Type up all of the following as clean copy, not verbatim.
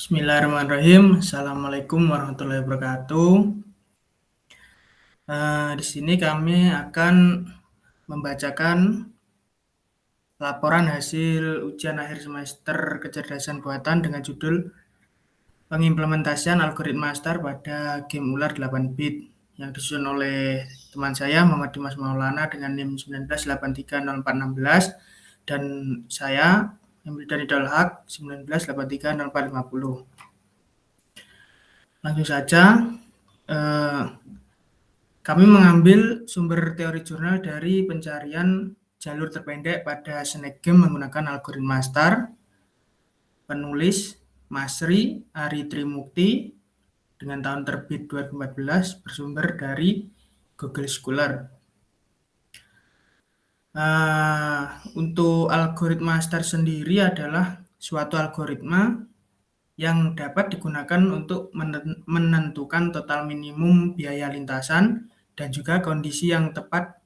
Bismillahirrahmanirrahim. Assalamualaikum warahmatullahi wabarakatuh. Di sini kami akan membacakan laporan hasil ujian akhir semester kecerdasan buatan dengan judul Pengimplementasian Algoritma STAR pada game ular 8 bit yang disusun oleh teman saya Muhammad Dimas Maulana dengan NIM 19830416 dan saya dari Dalhak 19830450. Langsung saja, kami mengambil sumber teori jurnal dari pencarian jalur terpendek pada Snake Game menggunakan algoritma STAR. Penulis Masri Ari Trimukti dengan tahun terbit 2014 bersumber dari Google Scholar. Untuk algoritma STAR sendiri adalah suatu algoritma yang dapat digunakan untuk menentukan total minimum biaya lintasan dan juga kondisi yang tepat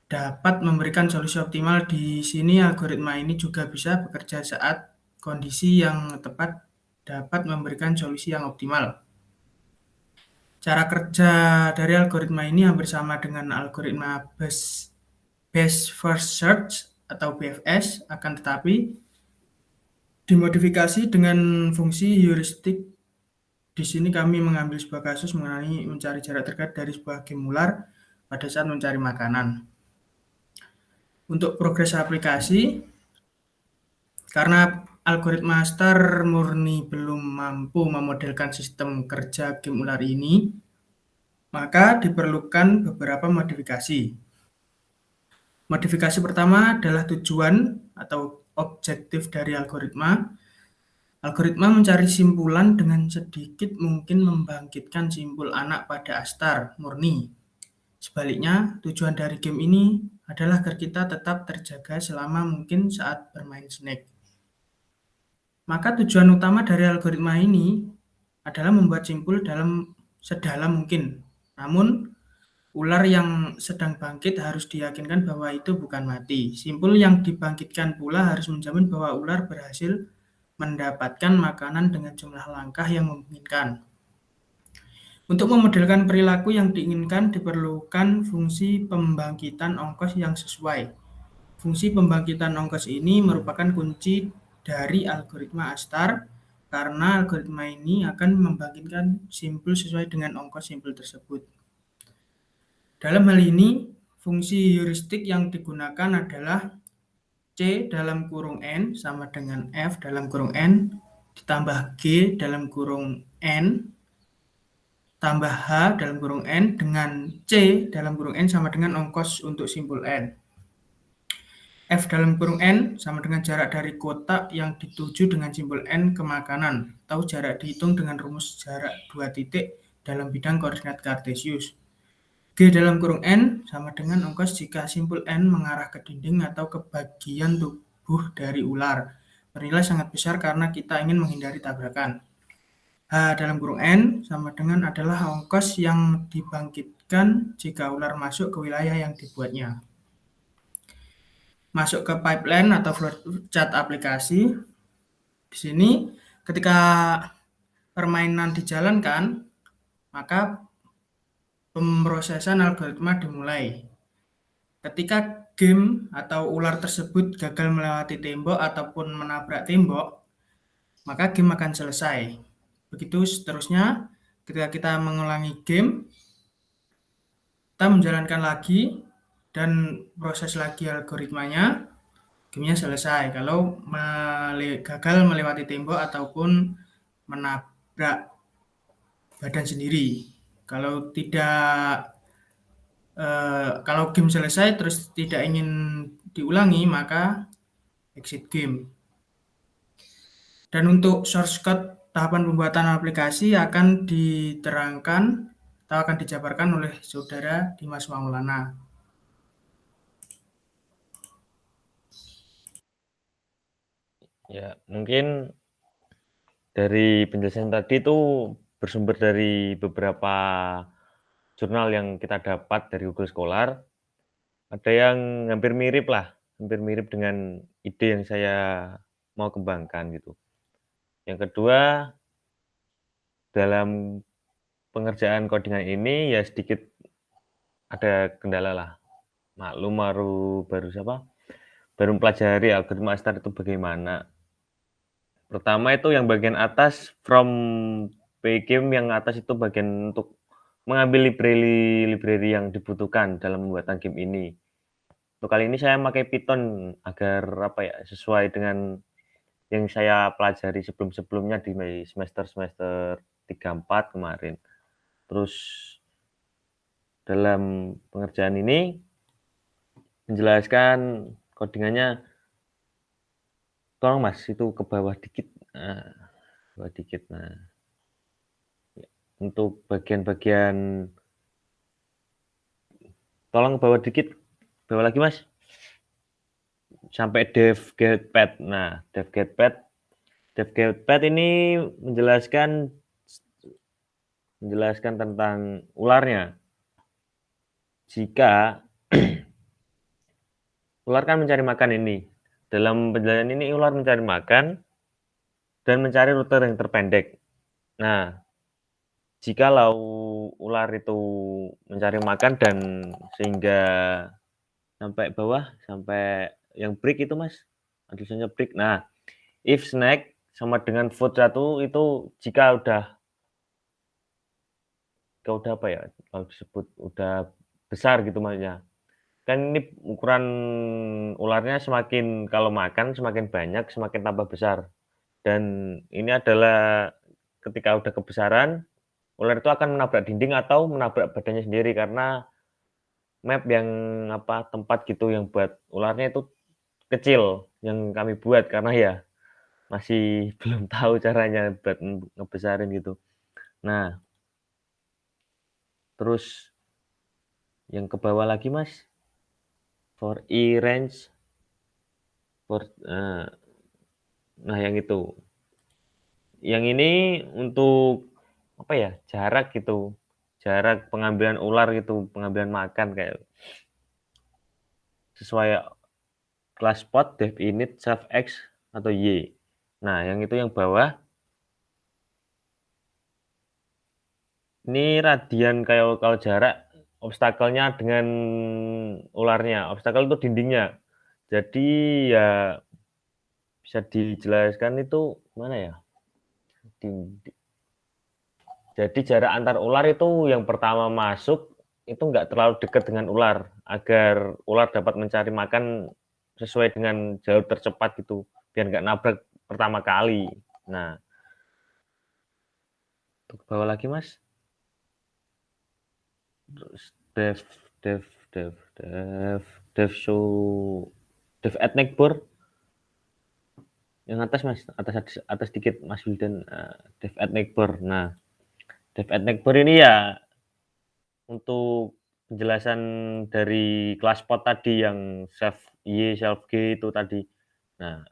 dapat memberikan solusi optimal. Di sini algoritma ini juga bisa bekerja saat kondisi yang tepat dapat memberikan solusi yang optimal. Cara kerja dari algoritma ini hampir sama dengan algoritma Best First Search atau BFS, akan tetapi dimodifikasi dengan fungsi heuristik. Di sini kami mengambil sebuah kasus mengenai mencari jarak terdekat dari sebuah game ular pada saat mencari makanan. Untuk progres aplikasi, karena algoritma STAR murni belum mampu memodelkan sistem kerja game ular ini, maka diperlukan beberapa modifikasi. Modifikasi pertama adalah tujuan atau objektif dari algoritma. Algoritma mencari simpulan dengan sedikit mungkin membangkitkan simpul anak pada astar murni. Sebaliknya, tujuan dari game ini adalah agar kita tetap terjaga selama mungkin saat bermain Snake. Maka tujuan utama dari algoritma ini adalah membuat simpul sedalam mungkin. Namun, ular yang sedang bangkit harus diyakinkan bahwa itu bukan mati. Simpul yang dibangkitkan pula harus menjamin bahwa ular berhasil mendapatkan makanan dengan jumlah langkah yang memungkinkan. Untuk memodelkan perilaku yang diinginkan diperlukan fungsi pembangkitan ongkos yang sesuai. Fungsi pembangkitan ongkos ini merupakan kunci dari algoritma ASTAR karena algoritma ini akan membangkitkan simpul sesuai dengan ongkos simpul tersebut. Dalam hal ini, fungsi heuristik yang digunakan adalah C dalam kurung N sama dengan F dalam kurung N ditambah G dalam kurung N tambah H dalam kurung N dengan C dalam kurung N sama dengan ongkos untuk simpul N. F dalam kurung N sama dengan jarak dari kotak yang dituju dengan simpul N ke makanan, atau jarak dihitung dengan rumus jarak 2 titik dalam bidang koordinat Kartesius. G dalam kurung N sama dengan ongkos jika simpul N mengarah ke dinding atau ke bagian tubuh dari ular. Bernilai sangat besar karena kita ingin menghindari tabrakan. H dalam kurung N sama dengan adalah ongkos yang dibangkitkan jika ular masuk ke wilayah yang dibuatnya. Masuk ke pipeline atau flowchart aplikasi. Di sini ketika permainan dijalankan, maka pemrosesan algoritma dimulai. Ketika game atau ular tersebut gagal melewati tembok ataupun menabrak tembok, maka game akan selesai. Begitu seterusnya, ketika kita mengulangi game, kita menjalankan lagi dan proses lagi algoritmanya, gamenya selesai. Kalau gagal melewati tembok ataupun menabrak badan sendiri. Kalau game selesai terus tidak ingin diulangi, maka exit game. Dan untuk source code tahapan pembuatan aplikasi akan diterangkan atau akan dijabarkan oleh saudara Dimas Maulana. Ya, mungkin dari penjelasan tadi itu bersumber dari beberapa jurnal yang kita dapat dari Google Scholar. Ada yang hampir mirip dengan ide yang saya mau kembangkan gitu. Yang kedua, dalam pengerjaan codingan ini ya sedikit ada kendala lah. Maklum baru mempelajari algoritma Astar itu bagaimana. Pertama itu yang bagian atas from Pgame yang atas itu bagian untuk mengambil library yang dibutuhkan dalam pembuatan game ini. Untuk kali ini saya pakai Python agar sesuai dengan yang saya pelajari sebelum-sebelumnya di semester 3-4 kemarin. Terus dalam pengerjaan ini menjelaskan codingannya, tolong Mas itu ke bawah dikit. Nah, untuk bagian-bagian tolong bawah dikit, bawah lagi Mas. Sampai dev getPad. Nah, dev getPad ini menjelaskan tentang ularnya. Jika ular kan mencari makan ini. Dalam penjelasan ini ular mencari makan dan mencari rute yang terpendek. Nah, jikalau ular itu mencari makan dan sehingga sampai bawah, sampai yang break itu Mas, tulisannya break. Nah, if snack sama dengan food 1 itu jika udah kalau disebut udah besar gitu maksudnya. Kan ini ukuran ularnya semakin kalau makan semakin banyak, semakin tambah besar. Dan ini adalah ketika udah kebesaran, ular itu akan menabrak dinding atau menabrak badannya sendiri karena map yang tempat gitu yang buat ularnya itu kecil yang kami buat karena ya masih belum tahu caranya buat ngebesarin gitu. Nah, terus yang ke bawah lagi Mas, for E range, nah yang itu. Yang ini untuk jarak gitu, jarak pengambilan ular gitu, pengambilan makan kayak sesuai class spot, dev init, self x atau y. Nah, yang itu yang bawah ini radian kayak kalau jarak obstacle-nya dengan ularnya. Obstacle itu dindingnya. Jadi ya bisa dijelaskan itu mana ya? Jadi jarak antar ular itu yang pertama masuk itu nggak terlalu dekat dengan ular agar ular dapat mencari makan sesuai dengan jalur tercepat gitu biar nggak nabrak pertama kali. Nah, ke bawah lagi Mas. Terus dev add neighbor yang atas Mas, atas dikit Mas Wildan, dev add neighbor. Nah, dev add neighbor ini ya untuk penjelasan dari kelas pot tadi yang self Y, self G itu tadi. Nah,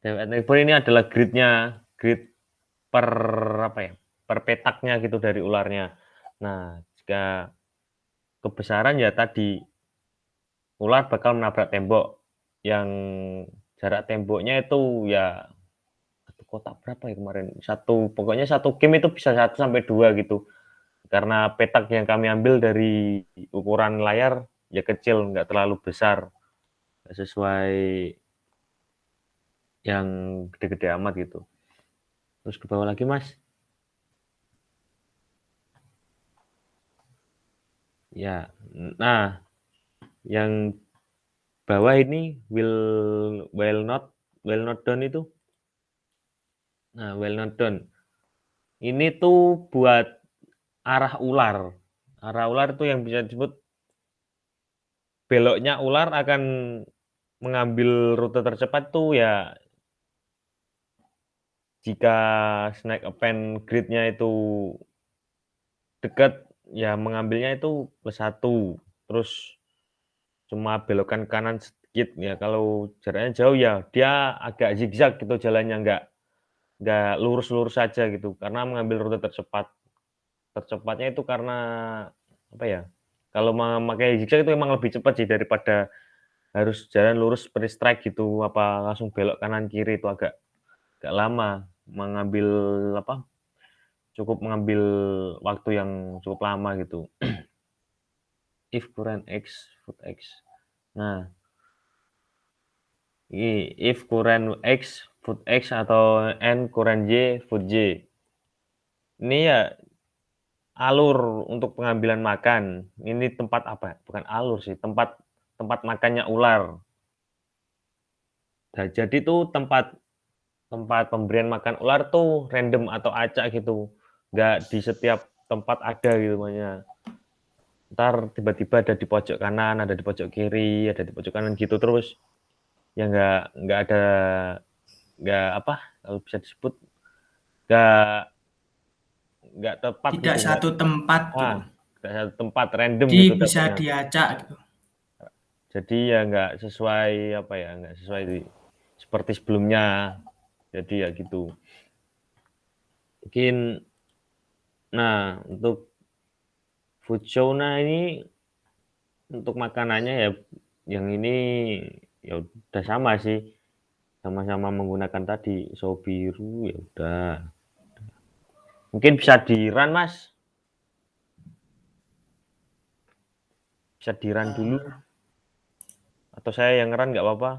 dev add neighbor ini adalah grid-nya, grid per per petaknya gitu dari ularnya. Nah, jika kebesaran ya tadi ular bakal menabrak tembok yang jarak temboknya itu ya satu kotak berapa ya kemarin? Pokoknya satu game itu bisa 1 sampai 2 gitu. Karena petak yang kami ambil dari ukuran layar ya kecil, nggak terlalu besar. Nggak sesuai yang gede-gede amat gitu. Terus ke bawah lagi, Mas. Ya, nah yang bawah ini will not done itu. Nah, will not done. Ini tuh buat arah ular. Arah ular itu yang bisa disebut beloknya ular akan mengambil rute tercepat tuh ya jika snack append grid-nya itu dekat ya mengambilnya itu +1 terus cuma belokan kanan sedikit ya kalau jaraknya jauh ya dia agak zigzag gitu jalannya nggak lurus-lurus saja gitu karena mengambil rute tercepatnya itu karena kalau memakai zigzag itu emang lebih cepat sih daripada harus jalan lurus seperti strike gitu langsung belok kanan kiri itu agak Nggak lama, cukup mengambil waktu yang cukup lama gitu. If current X, food X. Nah, if current X, food X atau N current Y, food Y. Ini ya alur untuk pengambilan makan. Ini tempat apa? Bukan alur sih, tempat makannya ular. Nah, jadi tuh tempat pemberian makan ular tuh random atau acak gitu. Nggak di setiap tempat ada gitu makanya. Ntar tiba-tiba ada di pojok kanan, ada di pojok kiri, ada di pojok kanan gitu terus. Ya nggak ada, nggak apa, kalau bisa disebut nggak tepat Tidak gitu, satu tempat gitu. nggak satu tempat, random Jadi gitu bisa dapatnya. diacak gitu. Jadi ya nggak sesuai nggak sesuai seperti sebelumnya. Jadi ya gitu. Mungkin, nah untuk food show, nah ini untuk makanannya ya yang ini ya udah sama sih, sama-sama menggunakan tadi saus biru ya udah. Mungkin bisa di-run Mas, bisa di-run dulu atau saya yang nge-run nggak apa-apa?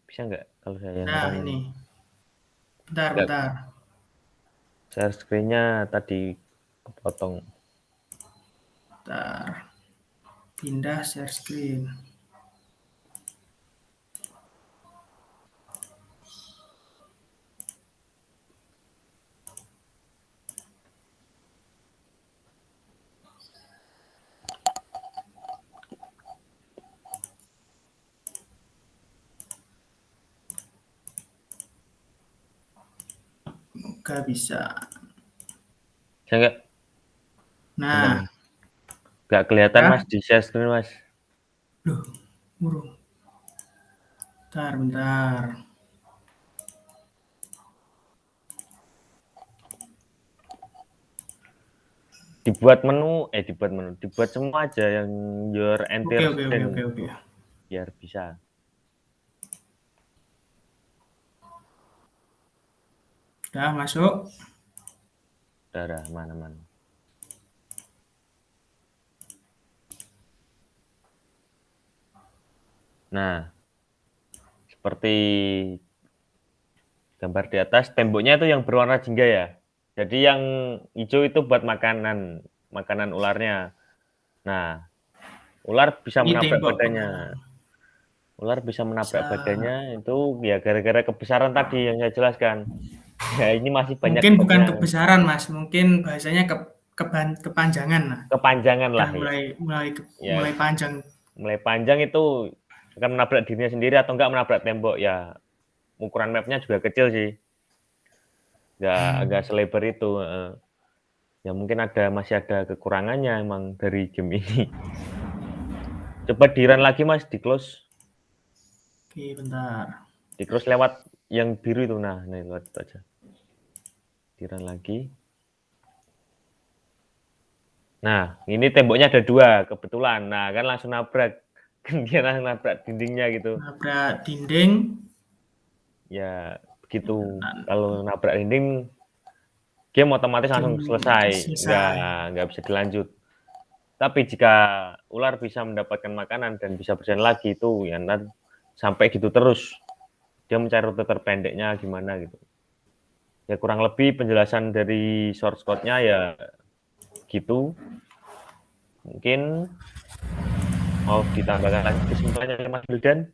Bisa nggak kalau saya yang Nah, nge-run? ini. Bentar, Nggak, bentar. share screen-nya tadi kepotong. Bentar. Pindah share screen. Nggak bisa. Bisa nggak? Bentar, Nah, Mas. Nggak kelihatan ya. Mas di share screen Mas. Loh, burung. Bentar, bentar. Dibuat semua aja yang your entire screen Oke. biar bisa. Udah masuk. Darah mana-mana. Nah, seperti gambar di atas, temboknya itu yang berwarna jingga ya. Jadi yang hijau itu buat makanan ularnya. Nah, ular bisa Ini menabrak tembok badannya. pengaman. Ular bisa menabrak Bisa. badannya itu ya gara-gara kebesaran tadi yang saya jelaskan. Ya ini masih banyak Mungkin bukan banyak kebesaran, Mas. Mungkin bahasanya kepanjangan. Nah, kepanjangan udah lah ya. Ya, mulai panjang. mulai panjang itu akan menabrak dirinya sendiri atau enggak menabrak tembok ya. Ukuran mapnya juga kecil sih. Enggak selebar itu. Ya mungkin masih ada kekurangannya emang dari game ini. Coba di-run lagi Mas, di close. Oke, bentar. Di close lewat yang biru itu. Nah lewat itu aja. Di-run lagi. Nah, ini temboknya ada 2 kebetulan. Nah, kan langsung nabrak. Kan dia langsung nabrak dindingnya gitu. Nabrak dinding. Ya begitu. Kalau nabrak dinding, game otomatis langsung Game selesai. selesai. Nggak bisa dilanjut. Tapi jika ular bisa mendapatkan makanan dan bisa berjalan lagi itu ya nanti sampai gitu terus. Dia mencari rute terpendeknya gimana gitu. Ya kurang lebih penjelasan dari source code-nya ya gitu. Mungkin mau ditambahkan lagi kesimpulannya Mas Wildan?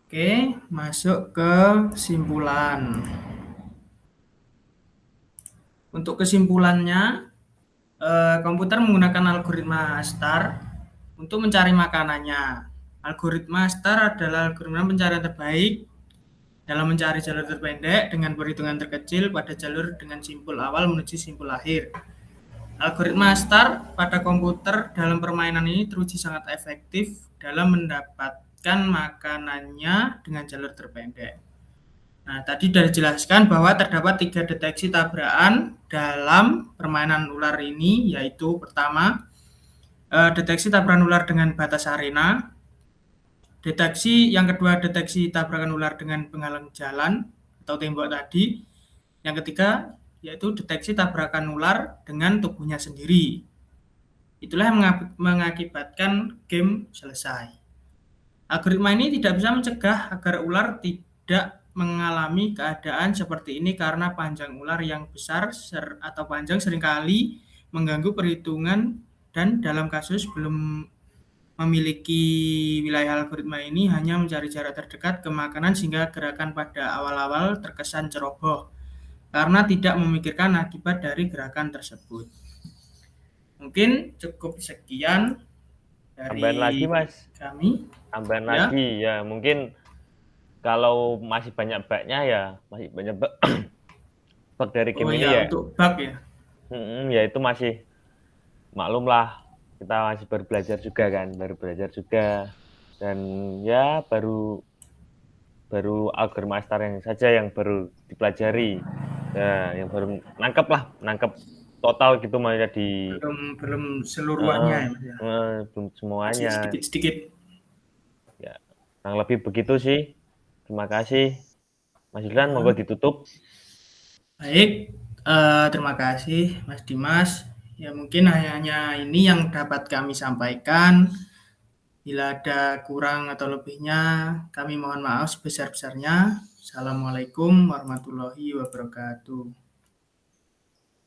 Oke, masuk ke kesimpulan. Untuk kesimpulannya, komputer menggunakan algoritma STAR untuk mencari makanannya. Algoritma STAR adalah algoritma pencarian terbaik dalam mencari jalur terpendek dengan perhitungan terkecil pada jalur dengan simpul awal menuju simpul akhir. Algoritma Star pada komputer dalam permainan ini teruji sangat efektif dalam mendapatkan makanannya dengan jalur terpendek. Nah, tadi sudah dijelaskan bahwa terdapat 3 deteksi tabrakan dalam permainan ular ini, yaitu pertama, deteksi tabrakan ular dengan batas arena. Deteksi yang kedua, deteksi tabrakan ular dengan penghalang jalan atau tembok tadi. Yang ketiga, yaitu deteksi tabrakan ular dengan tubuhnya sendiri. Itulah yang mengakibatkan game selesai. Algoritma ini tidak bisa mencegah agar ular tidak mengalami keadaan seperti ini karena panjang ular yang besar atau panjang seringkali mengganggu perhitungan, dan dalam kasus belum memiliki wilayah algoritma ini hanya mencari jarak terdekat ke makanan sehingga gerakan pada awal-awal terkesan ceroboh karena tidak memikirkan akibat dari gerakan tersebut. Mungkin cukup sekian Tambahan lagi, dari Mas. kami. Tambahan Ya. lagi ya, mungkin kalau masih banyak bug-nya ya, masih banyak bug dari game ini ya. Untuk bug ya. Ya itu masih maklum lah, kita masih baru belajar juga kan, dan ya baru algoritma Star yang saja yang baru dipelajari ya, yang baru nangkep total gitu, makanya belum seluruhnya ya, Mas ya. belum Masih semuanya sedikit-sedikit. ya, kurang lebih begitu sih. Terima kasih Mas Ilhan, monggo ditutup. Baik, terima kasih Mas Dimas. Ya mungkin hanya ini yang dapat kami sampaikan. Bila ada kurang atau lebihnya, kami mohon maaf sebesar-besarnya. Assalamualaikum warahmatullahi wabarakatuh.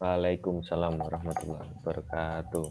Waalaikumsalam warahmatullahi wabarakatuh.